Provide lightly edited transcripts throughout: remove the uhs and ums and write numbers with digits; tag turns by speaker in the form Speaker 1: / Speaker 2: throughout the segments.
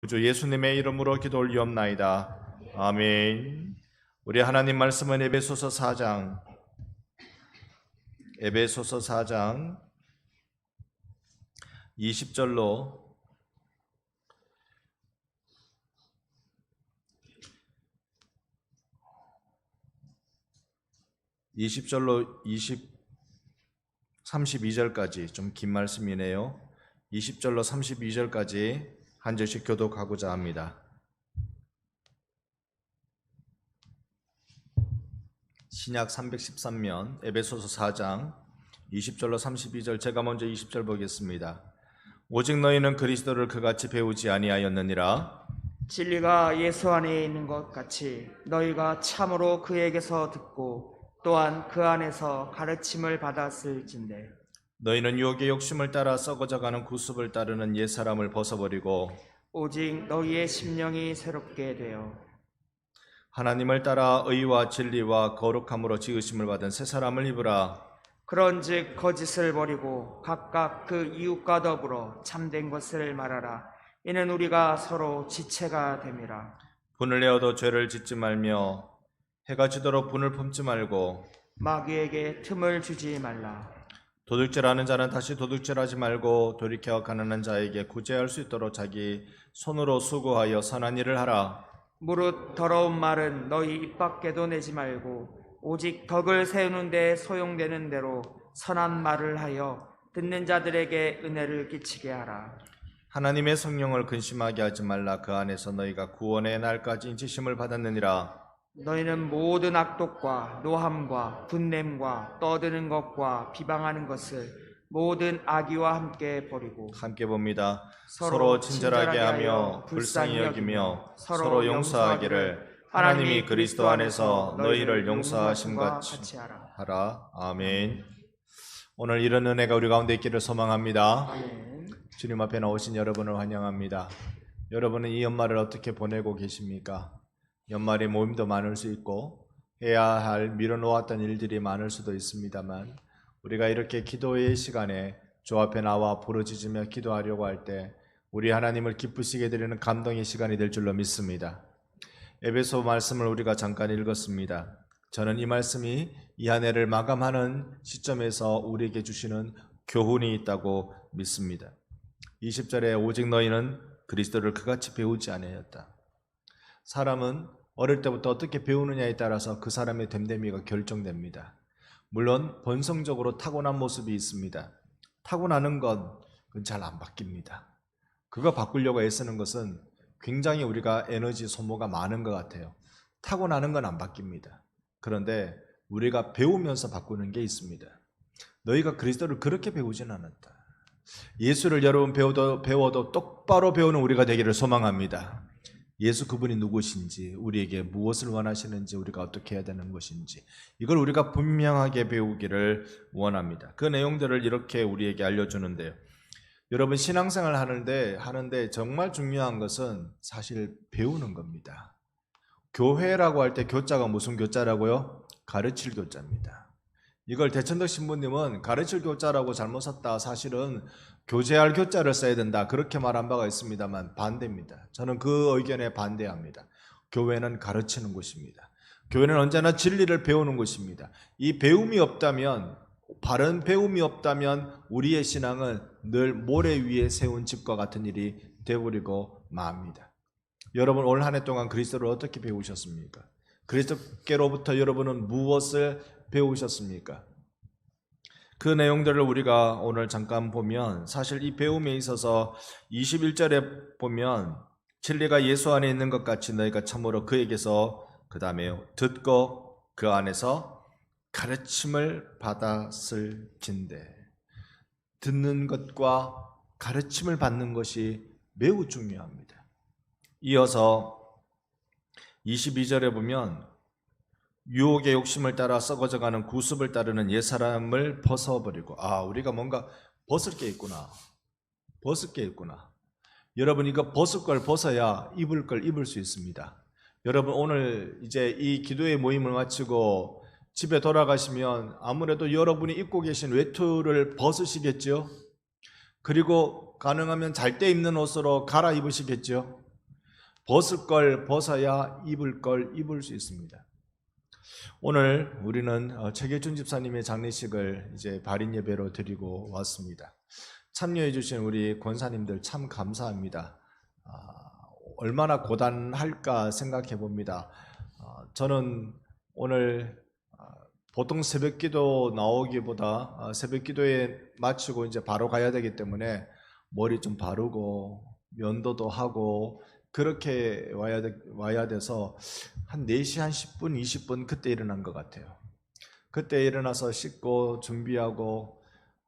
Speaker 1: 주 예수님의 이름으로 기도 올리옵나이다. 아멘. 우리 하나님 말씀은 에베소서 4장 20절로 32절까지 좀 긴 말씀이네요. 20절로 32절까지 한 절씩 교독하고자 합니다. 신약 313면 에베소서 4장 20절로 32절, 제가 먼저 20절 보겠습니다. 오직 너희는 그리스도를 그같이 배우지 아니하였느니라.
Speaker 2: 진리가 예수 안에 있는 것 같이 너희가 참으로 그에게서 듣고 또한 그 안에서 가르침을 받았을진대.
Speaker 1: 너희는 유혹의 욕심을 따라 썩어져가는 구습을 따르는 옛사람을 벗어버리고
Speaker 2: 오직 너희의 심령이 새롭게 되어
Speaker 1: 하나님을 따라 의와 진리와 거룩함으로 지으심을 받은 새 사람을 입으라.
Speaker 2: 그런즉 거짓을 버리고 각각 그 이웃과 더불어 참된 것을 말하라. 이는 우리가 서로 지체가 됨이라.
Speaker 1: 분을 내어도 죄를 짓지 말며 해가 지도록 분을 품지 말고
Speaker 2: 마귀에게 틈을 주지 말라.
Speaker 1: 도둑질하는 자는 다시 도둑질하지 말고 돌이켜 가난한 자에게 구제할 수 있도록 자기 손으로 수고하여 선한 일을 하라.
Speaker 2: 무릇 더러운 말은 너희 입 밖에도 내지 말고 오직 덕을 세우는 데 소용되는 대로 선한 말을 하여 듣는 자들에게 은혜를 끼치게 하라.
Speaker 1: 하나님의 성령을 근심하게 하지 말라. 그 안에서 너희가 구원의 날까지 인치심을 받았느니라.
Speaker 2: 너희는 모든 악독과 노함과 분냄과 떠드는 것과 비방하는 것을 모든 악의와 함께 버리고
Speaker 1: 함께 봅니다. 서로 친절하게 하며 불쌍히 여기며 서로 용서하기를 하나님이 그리스도 안에서 너희를 용서하신 같이 하라. 아멘. 오늘 이런 은혜가 우리 가운데 있기를 소망합니다.
Speaker 2: 아멘.
Speaker 1: 주님 앞에 나오신 여러분을 환영합니다. 여러분은 이 연말을 어떻게 보내고 계십니까? 연말에 모임도 많을 수 있고 해야 할 미뤄놓았던 일들이 많을 수도 있습니다만, 우리가 이렇게 기도의 시간에 주 앞에 나와 부르짖으며 기도하려고 할 때 우리 하나님을 기쁘시게 드리는 감동의 시간이 될 줄로 믿습니다. 에베소 말씀을 우리가 잠깐 읽었습니다. 저는 이 말씀이 이 한 해를 마감하는 시점에서 우리에게 주시는 교훈이 있다고 믿습니다. 20절에 오직 너희는 그리스도를 그같이 배우지 아니하였다. 사람은 어릴 때부터 어떻게 배우느냐에 따라서 그 사람의 됨됨이가 결정됩니다. 물론 본성적으로 타고난 모습이 있습니다. 타고나는 건 잘 안 바뀝니다. 그거 바꾸려고 애쓰는 것은 굉장히 우리가 에너지 소모가 많은 것 같아요. 타고나는 건 안 바뀝니다. 그런데 우리가 배우면서 바꾸는 게 있습니다. 너희가 그리스도를 그렇게 배우진 않았다. 예수를 여러분 배워도 똑바로 배우는 우리가 되기를 소망합니다. 예수 그분이 누구신지, 우리에게 무엇을 원하시는지, 우리가 어떻게 해야 되는 것인지, 이걸 우리가 분명하게 배우기를 원합니다. 그 내용들을 이렇게 우리에게 알려주는데요. 여러분, 신앙생활 하는데 정말 중요한 것은 사실 배우는 겁니다. 교회라고 할 때 교자가 무슨 교자라고요? 가르칠 교자입니다. 이걸 대천덕 신부님은 가르칠 교자라고 잘못 썼다. 사실은 교제할 교자를 써야 된다. 그렇게 말한 바가 있습니다만 반대입니다. 저는 그 의견에 반대합니다. 교회는 가르치는 곳입니다. 교회는 언제나 진리를 배우는 곳입니다. 이 배움이 없다면, 바른 배움이 없다면 우리의 신앙은 늘 모래 위에 세운 집과 같은 일이 되어버리고 맙니다. 여러분, 올 한 해 동안 그리스도를 어떻게 배우셨습니까? 그리스도께로부터 여러분은 무엇을 배우셨습니까? 그 내용들을 우리가 오늘 잠깐 보면, 사실 이 배움에 있어서 21절에 보면 진리가 예수 안에 있는 것 같이 너희가 참으로 그에게서, 그 다음에 듣고 그 안에서 가르침을 받았을진대. 듣는 것과 가르침을 받는 것이 매우 중요합니다. 이어서 22절에 보면 유혹의 욕심을 따라 썩어져가는 구습을 따르는 옛사람을 벗어버리고, 우리가 뭔가 벗을 게 있구나. 여러분, 이거 벗을 걸 벗어야 입을 걸 입을 수 있습니다. 여러분, 오늘 이제 이 기도의 모임을 마치고 집에 돌아가시면 아무래도 여러분이 입고 계신 외투를 벗으시겠죠? 그리고 가능하면 잘 때 입는 옷으로 갈아입으시겠죠? 벗을 걸 벗어야 입을 걸 입을 수 있습니다. 오늘 우리는 최계준 집사님의 장례식을 이제 발인 예배로 드리고 왔습니다. 참여해 주신 우리 권사님들 참 감사합니다. 얼마나 고단할까 생각해 봅니다. 저는 오늘 보통 새벽기도 나오기보다 새벽기도에 마치고 이제 바로 가야 되기 때문에 머리 좀 바르고 면도도 하고 그렇게 와야 돼서 한 4시 한 10분 20분 그때 일어난 것 같아요. 그때 일어나서 씻고 준비하고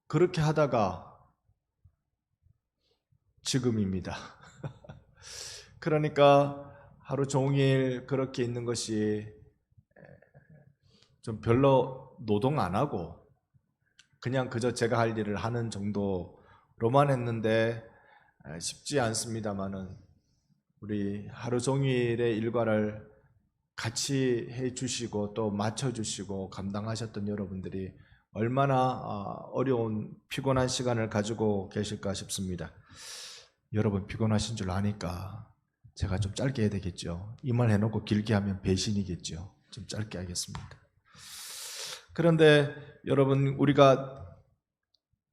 Speaker 1: 그렇게 하다가 지금입니다. 그러니까 하루 종일 그렇게 있는 것이 좀 별로 노동 안 하고 그냥 그저 제가 할 일을 하는 정도로만 했는데 쉽지 않습니다만은 우리 하루 종일의 일과를 같이 해주시고 또 맞춰주시고 감당하셨던 여러분들이 얼마나 어려운 피곤한 시간을 가지고 계실까 싶습니다. 여러분 피곤하신 줄 아니까 제가 좀 짧게 해야 되겠죠. 이 말 해놓고 길게 하면 배신이겠죠. 좀 짧게 하겠습니다. 그런데 여러분 우리가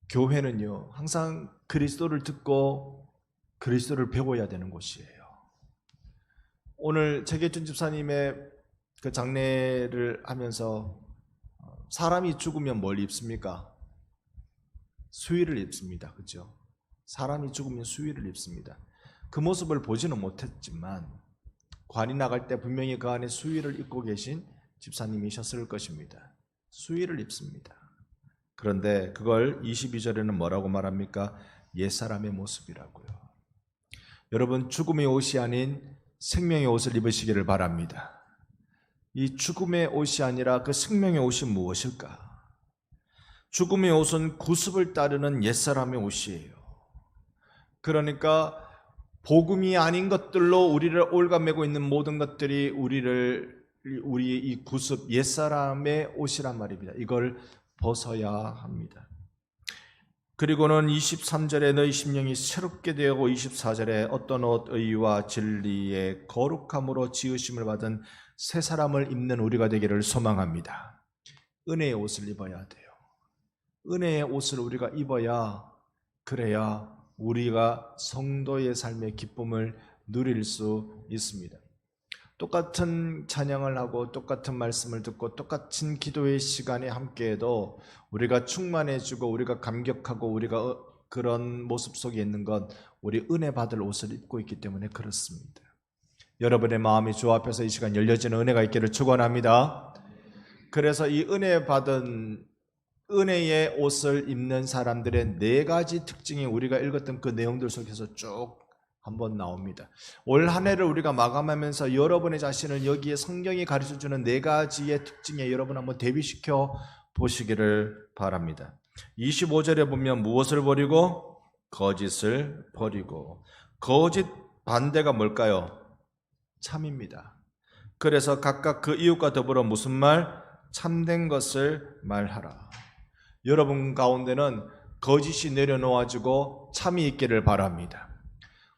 Speaker 1: 교회는요 항상 그리스도를 듣고 그리스도를 배워야 되는 곳이에요. 오늘 최계준 집사님의 그 장례를 하면서 사람이 죽으면 뭘 입습니까? 수의를 입습니다. 그렇죠? 사람이 죽으면 수의를 입습니다. 그 모습을 보지는 못했지만 관이 나갈 때 분명히 그 안에 수의를 입고 계신 집사님이셨을 것입니다. 수의를 입습니다. 그런데 그걸 22절에는 뭐라고 말합니까? 옛사람의 모습이라고요. 여러분 죽음의 옷이 아닌 생명의 옷을 입으시기를 바랍니다. 이 죽음의 옷이 아니라 그 생명의 옷이 무엇일까? 죽음의 옷은 구습을 따르는 옛사람의 옷이에요. 그러니까 복음이 아닌 것들로 우리를 올가매고 있는 모든 것들이 우리의 이 구습 옛사람의 옷이란 말입니다. 이걸 벗어야 합니다. 그리고는 23절에 너희 심령이 새롭게 되고 24절에 어떤 옷 의와 진리의 거룩함으로 지으심을 받은 새 사람을 입는 우리가 되기를 소망합니다. 은혜의 옷을 입어야 돼요. 은혜의 옷을 우리가 입어야 그래야 우리가 성도의 삶의 기쁨을 누릴 수 있습니다. 똑같은 찬양을 하고 똑같은 말씀을 듣고 똑같은 기도의 시간에 함께해도 우리가 충만해지고 우리가 감격하고 우리가 그런 모습 속에 있는 건 우리 은혜 받을 옷을 입고 있기 때문에 그렇습니다. 여러분의 마음이 주 앞에서 이 시간 열려지는 은혜가 있기를 축원합니다. 그래서 이 은혜 받은 은혜의 옷을 입는 사람들의 4가지 특징이 우리가 읽었던 그 내용들 속에서 쭉 한번 나옵니다. 올 한 해를 우리가 마감하면서 여러분의 자신을 여기에 성경이 가르쳐주는 4가지의 특징에 여러분 한번 대비시켜 보시기를 바랍니다. 25절에 보면 무엇을 버리고? 거짓을 버리고. 거짓 반대가 뭘까요? 참입니다. 그래서 각각 그 이웃과 더불어 무슨 말? 참된 것을 말하라. 여러분 가운데는 거짓이 내려놓아지고 참이 있기를 바랍니다.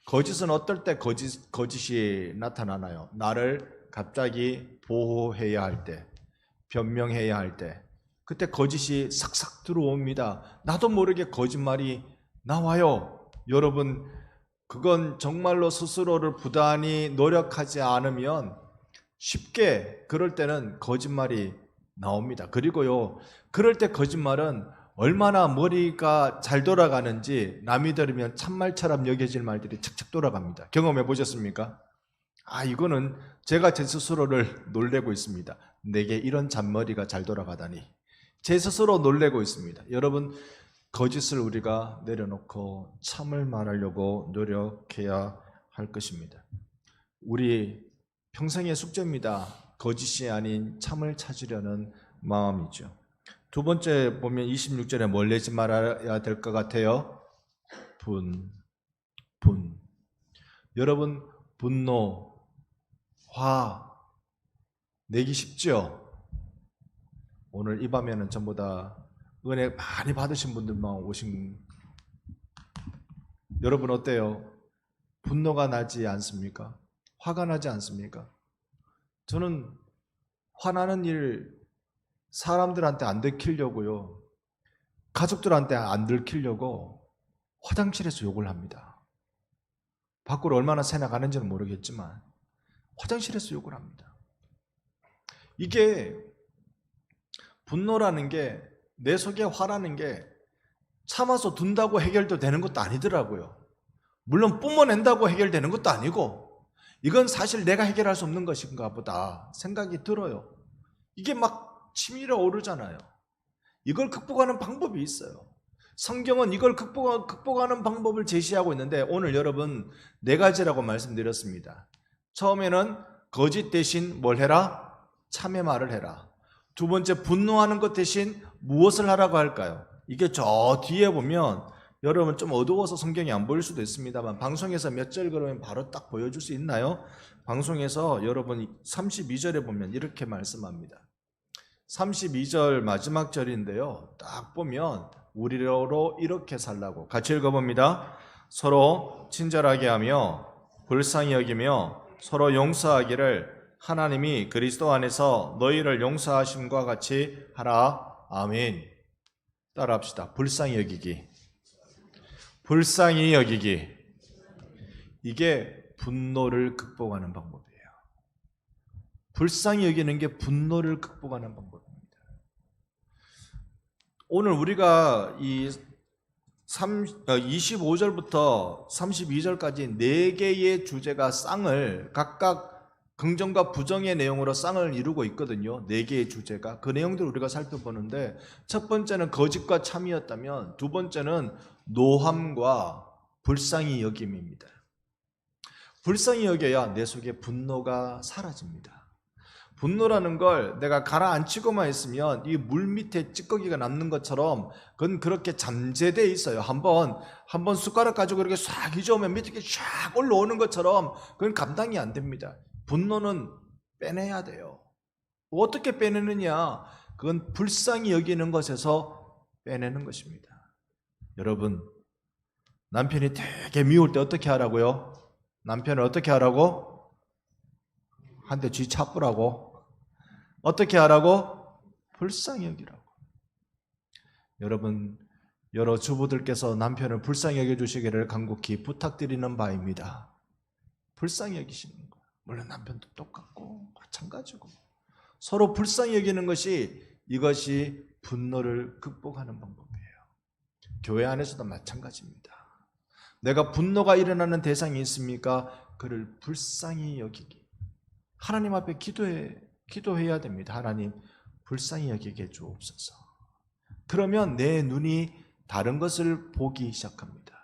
Speaker 1: 거짓은 어떨 때 거짓이 나타나나요? 나를 갑자기 보호해야 할 때, 변명해야 할 때, 그때 거짓이 싹싹 들어옵니다. 나도 모르게 거짓말이 나와요. 여러분, 그건 정말로 스스로를 부단히 노력하지 않으면 쉽게 그럴 때는 거짓말이 나옵니다. 그리고요, 그럴 때 거짓말은 얼마나 머리가 잘 돌아가는지 남이 들으면 참말처럼 여겨질 말들이 착착 돌아갑니다. 경험해 보셨습니까? 이거는 제가 제 스스로를 놀래고 있습니다. 내게 이런 잔머리가 잘 돌아가다니. 제 스스로 놀래고 있습니다. 여러분, 거짓을 우리가 내려놓고 참을 말하려고 노력해야 할 것입니다. 우리 평생의 숙제입니다. 거짓이 아닌 참을 찾으려는 마음이죠. 두 번째 보면 26절에 뭘 내지 말아야 될 것 같아요? 분. 여러분 분노, 화 내기 쉽죠? 오늘 이 밤에는 전부 다 은혜 많이 받으신 분들만 오신. 여러분 어때요? 분노가 나지 않습니까? 화가 나지 않습니까? 저는 화나는 일 사람들한테 안 들키려고요. 가족들한테 안 들키려고 화장실에서 욕을 합니다. 밖으로 얼마나 새 나가는지는 모르겠지만 화장실에서 욕을 합니다. 이게 분노라는 게, 내 속에 화라는 게 참아서 둔다고 해결도 되는 것도 아니더라고요. 물론 뿜어낸다고 해결되는 것도 아니고, 이건 사실 내가 해결할 수 없는 것인가 보다 생각이 들어요. 이게 막 치밀어 오르잖아요. 이걸 극복하는 방법이 있어요. 성경은 이걸 극복하는 방법을 제시하고 있는데, 오늘 여러분 4가지라고 말씀드렸습니다. 처음에는 거짓 대신 뭘 해라? 참의 말을 해라. 두 번째, 분노하는 것 대신 무엇을 하라고 할까요? 이게 저 뒤에 보면, 여러분 좀 어두워서 성경이 안 보일 수도 있습니다만 방송에서 몇 절 그러면 바로 딱 보여줄 수 있나요? 방송에서 여러분 32절에 보면 이렇게 말씀합니다. 32절 마지막 절인데요, 딱 보면 우리로 이렇게 살라고, 같이 읽어봅니다. 서로 친절하게 하며 불쌍히 여기며 서로 용서하기를 하나님이 그리스도 안에서 너희를 용서하심과 같이 하라. 아멘. 따라합시다. 불쌍히 여기기. 불쌍히 여기기. 이게 분노를 극복하는 방법이에요. 불쌍히 여기는 게 분노를 극복하는 방법입니다. 오늘 우리가 이 25절부터 32절까지 4개의 주제가 쌍을, 각각 긍정과 부정의 내용으로 쌍을 이루고 있거든요. 4개의 주제가. 그 내용들을 우리가 살펴보는데, 첫 번째는 거짓과 참이었다면, 두 번째는 노함과 불쌍히 여김입니다. 불쌍히 여겨야 내 속에 분노가 사라집니다. 분노라는 걸 내가 가라앉히고만 있으면 이 물 밑에 찌꺼기가 남는 것처럼 그건 그렇게 잠재되어 있어요. 한번 숟가락 가지고 이렇게 싹 휘저으면 밑에 쫙 올라오는 것처럼 그건 감당이 안 됩니다. 분노는 빼내야 돼요. 어떻게 빼내느냐? 그건 불쌍히 여기는 것에서 빼내는 것입니다. 여러분, 남편이 되게 미울 때 어떻게 하라고요? 남편을 어떻게 하라고? 한 대 쥐 차뿌라고. 어떻게 하라고? 불쌍히 여기라고. 여러분, 여러 주부들께서 남편을 불쌍히 여겨주시기를 간곡히 부탁드리는 바입니다. 불쌍히 여기시는 거. 물론 남편도 똑같고 마찬가지고, 서로 불쌍히 여기는 것이, 이것이 분노를 극복하는 방법이에요. 교회 안에서도 마찬가지입니다. 내가 분노가 일어나는 대상이 있습니까? 그를 불쌍히 여기기. 하나님 앞에 기도해야 됩니다. 하나님, 불쌍히 여기게 주옵소서. 그러면 내 눈이 다른 것을 보기 시작합니다.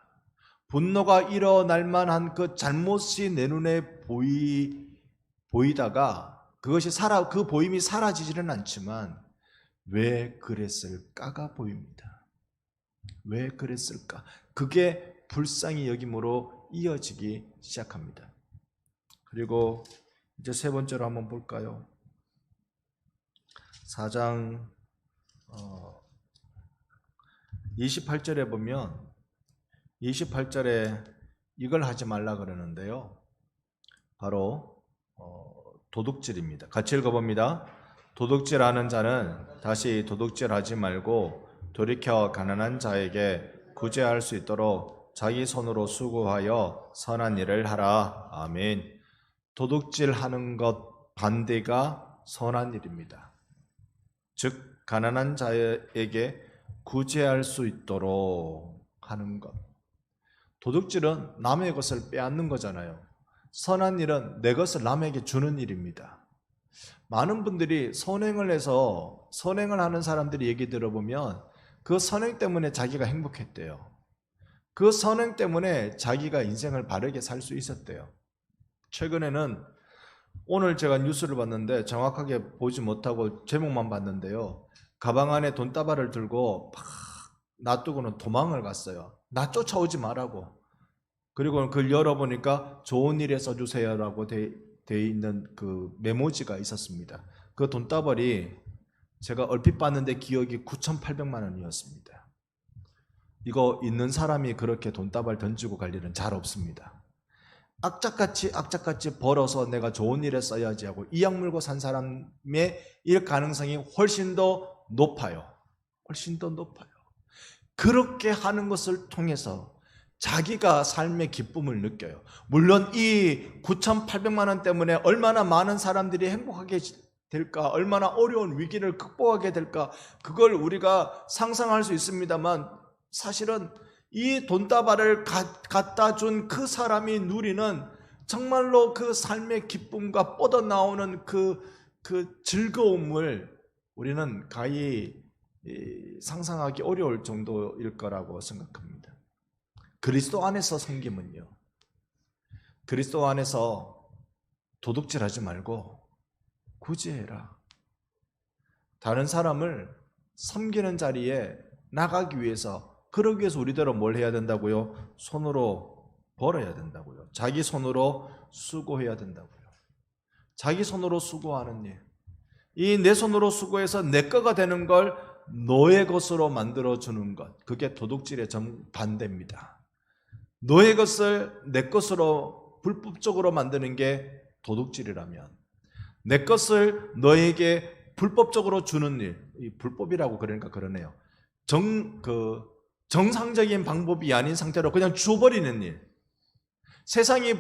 Speaker 1: 분노가 일어날 만한 그 잘못이 내 눈에 보이다가 그 보임이 사라지지는 않지만, 왜 그랬을까가 보입니다. 왜 그랬을까? 그게 불쌍히 여김으로 이어지기 시작합니다. 그리고 이제 세 번째로 한번 볼까요? 4장 28절에 보면, 28절에 이걸 하지 말라 그러는데요, 바로 도둑질입니다. 같이 읽어봅니다. 도둑질하는 자는 다시 도둑질하지 말고 돌이켜 가난한 자에게 구제할 수 있도록 자기 손으로 수고하여 선한 일을 하라. 아멘. 도둑질하는 것 반대가 선한 일입니다. 즉 가난한 자에게 구제할 수 있도록 하는 것. 도둑질은 남의 것을 빼앗는 거잖아요. 선한 일은 내 것을 남에게 주는 일입니다. 많은 분들이 선행을 해서, 선행을 하는 사람들이 얘기 들어보면 그 선행 때문에 자기가 행복했대요. 그 선행 때문에 자기가 인생을 바르게 살 수 있었대요. 최근에는, 오늘 제가 뉴스를 봤는데 정확하게 보지 못하고 제목만 봤는데요, 가방 안에 돈다발을 들고 팍 놔두고는 도망을 갔어요. 나 쫓아오지 말라고. 그리고 그걸 열어보니까 좋은 일에 써주세요라고 돼 있는 그 메모지가 있었습니다. 그 돈다발이 제가 얼핏 봤는데 기억이 9,800만 원이었습니다. 이거 있는 사람이 그렇게 돈다발 던지고 갈 일은 잘 없습니다. 악착같이 벌어서 내가 좋은 일에 써야지 하고 이악 물고 산 사람의 일 가능성이 훨씬 더 높아요. 훨씬 더 높아요. 그렇게 하는 것을 통해서 자기가 삶의 기쁨을 느껴요. 물론 이 9,800만 원 때문에 얼마나 많은 사람들이 행복하게 될까, 얼마나 어려운 위기를 극복하게 될까, 그걸 우리가 상상할 수 있습니다만, 사실은 이 돈다발을 갖다 준 그 사람이 누리는 정말로 그 삶의 기쁨과 뻗어나오는 그 즐거움을 우리는 가히 상상하기 어려울 정도일 거라고 생각합니다. 그리스도 안에서 섬김은요, 그리스도 안에서 도둑질하지 말고 구제해라. 다른 사람을 섬기는 자리에 나가기 위해서, 그러기 위해서 우리대로 뭘 해야 된다고요? 손으로 벌어야 된다고요. 자기 손으로 수고해야 된다고요. 자기 손으로 수고하는 일, 이 내 손으로 수고해서 내 거가 되는 걸 너의 것으로 만들어주는 것, 그게 도둑질의 정반대입니다. 너의 것을 내 것으로 불법적으로 만드는 게 도둑질이라면, 내 것을 너에게 불법적으로 주는 일, 이 불법이라고 그러니까 그러네요. 정상적인 방법이 아닌 상태로 그냥 줘버리는 일, 세상이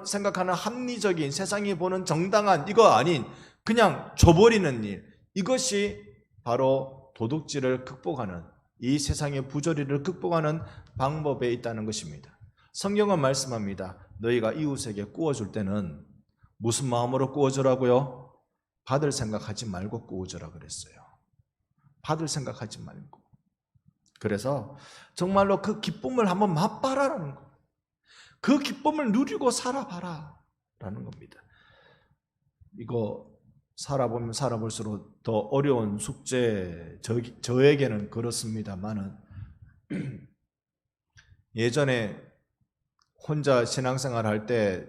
Speaker 1: 생각하는 합리적인, 세상이 보는 정당한 이거 아닌 그냥 줘버리는 일, 이것이 바로 도둑질을 극복하는, 이 세상의 부조리를 극복하는 방법에 있다는 것입니다. 성경은 말씀합니다. 너희가 이웃에게 구워줄 때는 무슨 마음으로 구워주라고요? 받을 생각하지 말고 구워주라 그랬어요. 받을 생각하지 말고. 그래서 정말로 그 기쁨을 한번 맛봐라라는 거예요. 그 기쁨을 누리고 살아봐라 라는 겁니다. 이거 살아보면 살아볼수록 더 어려운 숙제, 저에게는 그렇습니다만은, 예전에 혼자 신앙생활 할 때,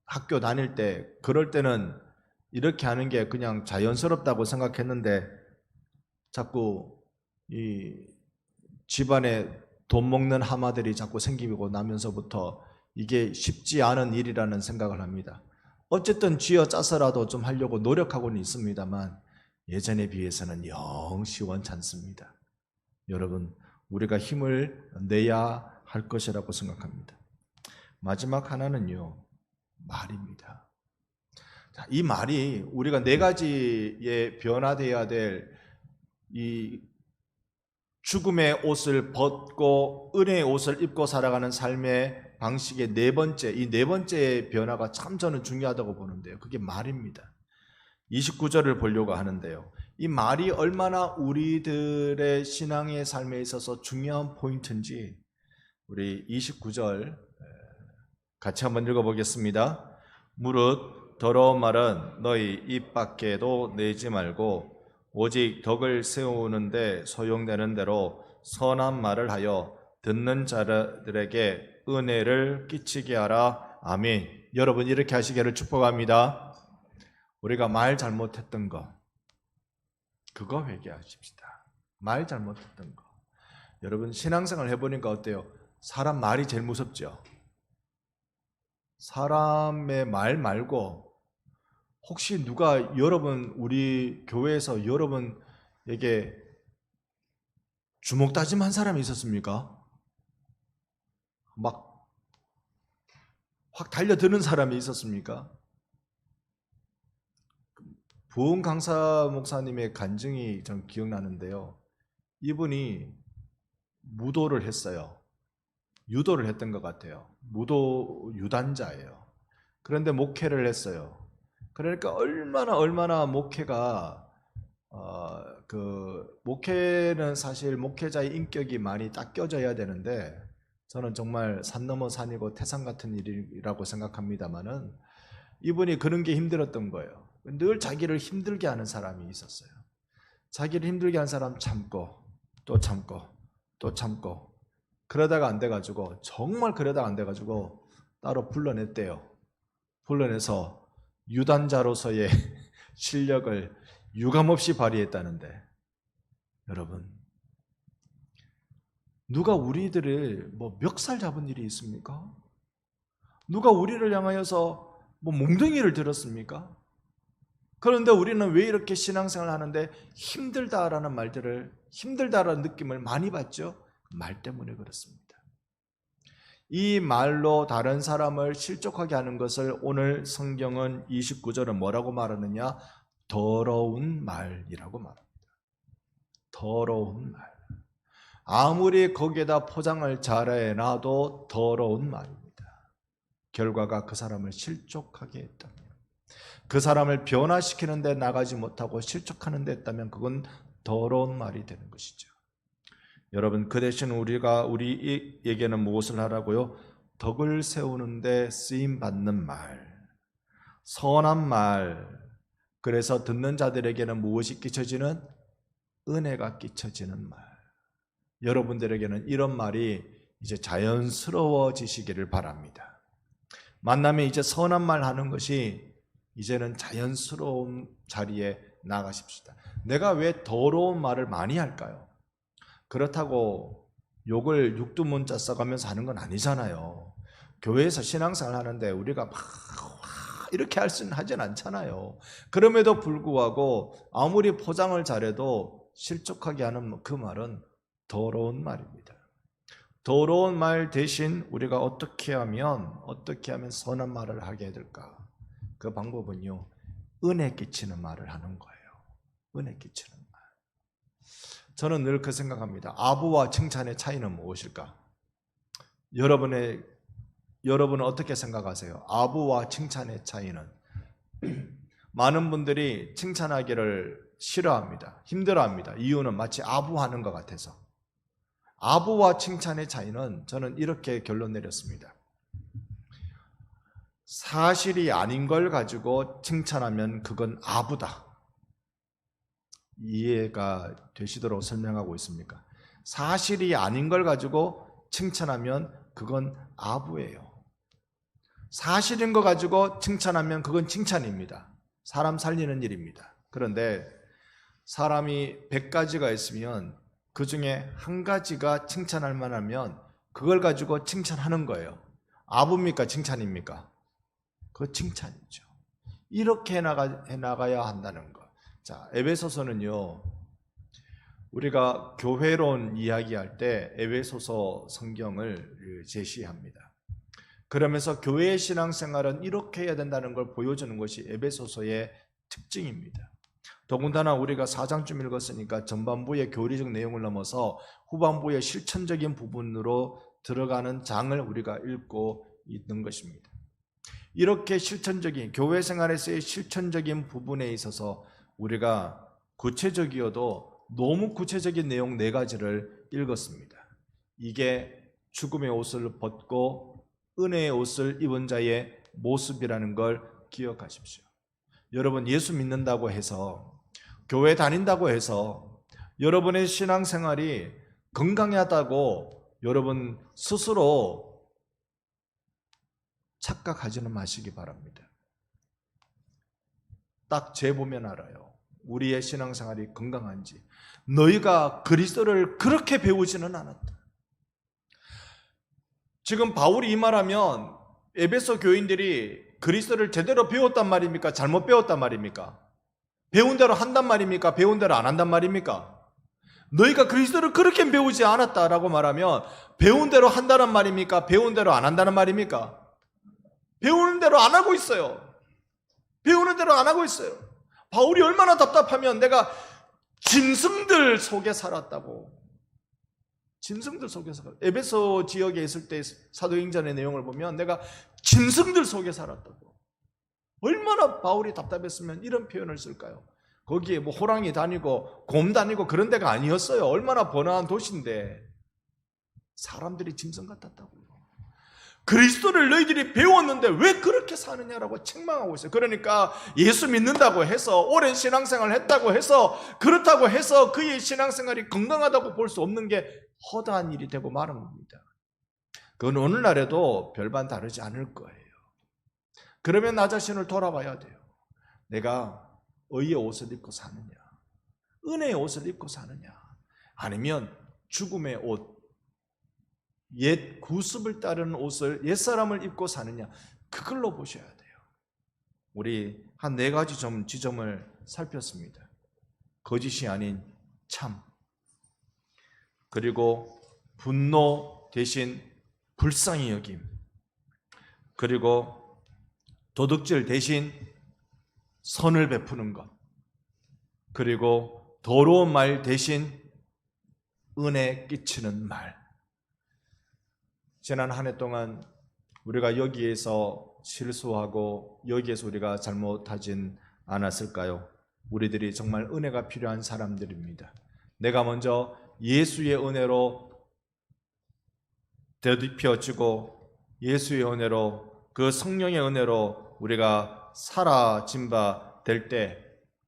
Speaker 1: 학교 다닐 때, 그럴 때는 이렇게 하는 게 그냥 자연스럽다고 생각했는데, 자꾸 이 집안에 돈 먹는 하마들이 자꾸 생기고 나면서부터 이게 쉽지 않은 일이라는 생각을 합니다. 어쨌든 쥐어 짜서라도 좀 하려고 노력하고는 있습니다만, 예전에 비해서는 영 시원치 않습니다. 여러분, 우리가 힘을 내야 할 것이라고 생각합니다. 마지막 하나는요, 말입니다. 자, 이 말이 우리가 네 가지의 변화되어야 될 이 죽음의 옷을 벗고 은혜의 옷을 입고 살아가는 삶의 방식의 이 네 번째 변화가 참 저는 중요하다고 보는데요. 그게 말입니다. 29절을 보려고 하는데요. 이 말이 얼마나 우리들의 신앙의 삶에 있어서 중요한 포인트인지 우리 29절 같이 한번 읽어보겠습니다. 무릇 더러운 말은 너희 입 밖에도 내지 말고 오직 덕을 세우는데 소용되는 대로 선한 말을 하여 듣는 자들에게 은혜를 끼치게 하라. 아멘. 여러분, 이렇게 하시기를 축복합니다. 우리가 말 잘못했던 거, 그거 회개하십시다. 말 잘못했던 거. 여러분, 신앙생활 해보니까 어때요? 사람 말이 제일 무섭죠. 사람의 말 말고 혹시 누가 여러분, 우리 교회에서 여러분에게 주먹다짐한 사람이 있었습니까? 막 확 달려드는 사람이 있었습니까? 부흥 강사 목사님의 간증이 전 기억나는데요. 이분이 무도를 했어요. 유도를 했던 것 같아요. 무도 유단자예요. 그런데 목회를 했어요. 그러니까 얼마나 목회가 목회는 사실 목회자의 인격이 많이 닦여져야 되는데, 저는 정말 산 넘어 산이고 태산 같은 일이라고 생각합니다만은, 이분이 그런 게 힘들었던 거예요. 늘 자기를 힘들게 하는 사람이 있었어요. 자기를 힘들게 하는 사람 참고 또 참고 또 참고, 그러다가 안 돼가지고, 정말 그러다가 안 돼가지고 따로 불러냈대요. 불러내서 유단자로서의 실력을 유감없이 발휘했다는데, 여러분, 누가 우리들을 멱살 잡은 일이 있습니까? 누가 우리를 향하여서 뭐 몽둥이를 들었습니까? 그런데 우리는 왜 이렇게 신앙생활을 하는데 힘들다라는 말들을, 힘들다라는 느낌을 많이 받죠? 말 때문에 그렇습니다. 이 말로 다른 사람을 실족하게 하는 것을 오늘 성경은 29절은 뭐라고 말하느냐? 더러운 말이라고 말합니다. 더러운 말. 아무리 거기에다 포장을 잘해놔도 더러운 말입니다. 결과가 그 사람을 실족하게 했다면, 그 사람을 변화시키는 데 나가지 못하고 실족하는 데 했다면 그건 더러운 말이 되는 것이죠. 여러분, 그 대신 우리에게는 무엇을 하라고요? 덕을 세우는 데 쓰임받는 말, 선한 말, 그래서 듣는 자들에게는 무엇이 끼쳐지는? 은혜가 끼쳐지는 말. 여러분들에게는 이런 말이 이제 자연스러워지시기를 바랍니다. 만나면 이제 선한 말 하는 것이 이제는 자연스러운 자리에 나가십시다. 내가 왜 더러운 말을 많이 할까요? 그렇다고 욕을 육두문자 써가면서 하는 건 아니잖아요. 교회에서 신앙생활 하는데 우리가 막 이렇게 하진 않잖아요. 그럼에도 불구하고 아무리 포장을 잘해도 실족하게 하는 그 말은 더러운 말입니다. 더러운 말 대신 우리가 어떻게 하면 선한 말을 하게 될까? 그 방법은요, 은혜 끼치는 말을 하는 거예요. 은혜 끼치는 말. 저는 늘 그 생각합니다. 아부와 칭찬의 차이는 무엇일까? 여러분은 어떻게 생각하세요? 아부와 칭찬의 차이는? 많은 분들이 칭찬하기를 싫어합니다. 힘들어합니다. 이유는 마치 아부하는 것 같아서. 아부와 칭찬의 차이는 저는 이렇게 결론 내렸습니다. 사실이 아닌 걸 가지고 칭찬하면 그건 아부다. 이해가 되시도록 설명하고 있습니까? 사실이 아닌 걸 가지고 칭찬하면 그건 아부예요. 사실인 거 가지고 칭찬하면 그건 칭찬입니다. 사람 살리는 일입니다. 그런데 사람이 100가지가 있으면 그 중에 한 가지가 칭찬할 만하면 그걸 가지고 칭찬하는 거예요. 아부입니까? 칭찬입니까? 그거 칭찬이죠. 이렇게 해나가야 한다는 것. 자, 에베소서는요, 우리가 교회론 이야기할 때 에베소서 성경을 제시합니다. 그러면서 교회의 신앙생활은 이렇게 해야 된다는 걸 보여주는 것이 에베소서의 특징입니다. 더군다나 우리가 4장쯤 읽었으니까 전반부의 교리적 내용을 넘어서 후반부의 실천적인 부분으로 들어가는 장을 우리가 읽고 있는 것입니다. 이렇게 실천적인 교회 생활에서의 실천적인 부분에 있어서 우리가 구체적이어도 너무 구체적인 내용 4가지를 읽었습니다. 이게 죽음의 옷을 벗고 은혜의 옷을 입은 자의 모습이라는 걸 기억하십시오. 여러분, 예수 믿는다고 해서, 교회 다닌다고 해서 여러분의 신앙생활이 건강하다고 여러분 스스로 착각하지는 마시기 바랍니다. 딱 재보면 알아요. 우리의 신앙생활이 건강한지. 너희가 그리스도를 그렇게 배우지는 않았다. 지금 바울이 이 말하면 에베소 교인들이 그리스도를 제대로 배웠단 말입니까? 잘못 배웠단 말입니까? 배운 대로 한단 말입니까? 배운 대로 안 한단 말입니까? 너희가 그리스도를 그렇게 배우지 않았다라고 말하면 배운 대로 한다는 말입니까? 배운 대로 안 한다는 말입니까? 배우는 대로 안 하고 있어요. 배우는 대로 안 하고 있어요. 바울이 얼마나 답답하면 내가 짐승들 속에 살았다고. 짐승들 속에 살았다고. 에베소 지역에 있을 때 사도행전의 내용을 보면 내가 짐승들 속에 살았다고. 얼마나 바울이 답답했으면 이런 표현을 쓸까요? 거기에 뭐 호랑이 다니고 곰 다니고 그런 데가 아니었어요. 얼마나 번화한 도시인데 사람들이 짐승 같았다고요. 그리스도를 너희들이 배웠는데 왜 그렇게 사느냐라고 책망하고 있어요. 그러니까 예수 믿는다고 해서, 오랜 신앙생활을 했다고 해서, 그렇다고 해서 그의 신앙생활이 건강하다고 볼 수 없는 게 허다한 일이 되고 마는 겁니다. 그건 오늘날에도 별반 다르지 않을 거예요. 그러면 나 자신을 돌아봐야 돼요. 내가 의의 옷을 입고 사느냐, 은혜의 옷을 입고 사느냐, 아니면 죽음의 옷, 옛 구습을 따르는 옷을 옛사람을 입고 사느냐, 그걸로 보셔야 돼요. 우리 한 4가지 지점을 살폈습니다. 거짓이 아닌 참, 그리고 분노 대신 불쌍히 여김, 그리고 도둑질 대신 선을 베푸는 것, 그리고 더러운 말 대신 은혜 끼치는 말. 지난 한 해 동안 우리가 여기에서 실수하고 여기에서 우리가 잘못하진 않았을까요? 우리들이 정말 은혜가 필요한 사람들입니다. 내가 먼저 예수의 은혜로 되짚혀지고 예수의 은혜로, 그 성령의 은혜로 우리가 사라진 바 될 때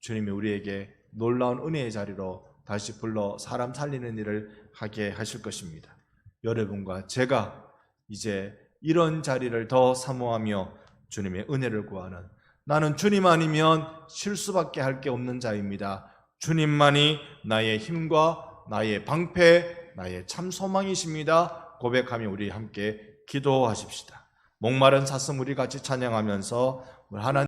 Speaker 1: 주님이 우리에게 놀라운 은혜의 자리로 다시 불러 사람 살리는 일을 하게 하실 것입니다. 여러분과 제가 이제 이런 자리를 더 사모하며 주님의 은혜를 구하는, 나는 주님 아니면 실수밖에 할 게 없는 자입니다. 주님만이 나의 힘과 나의 방패, 나의 참 소망이십니다. 고백하며 우리 함께 기도하십시다. 목마른 사슴 우리 같이 찬양하면서 하나님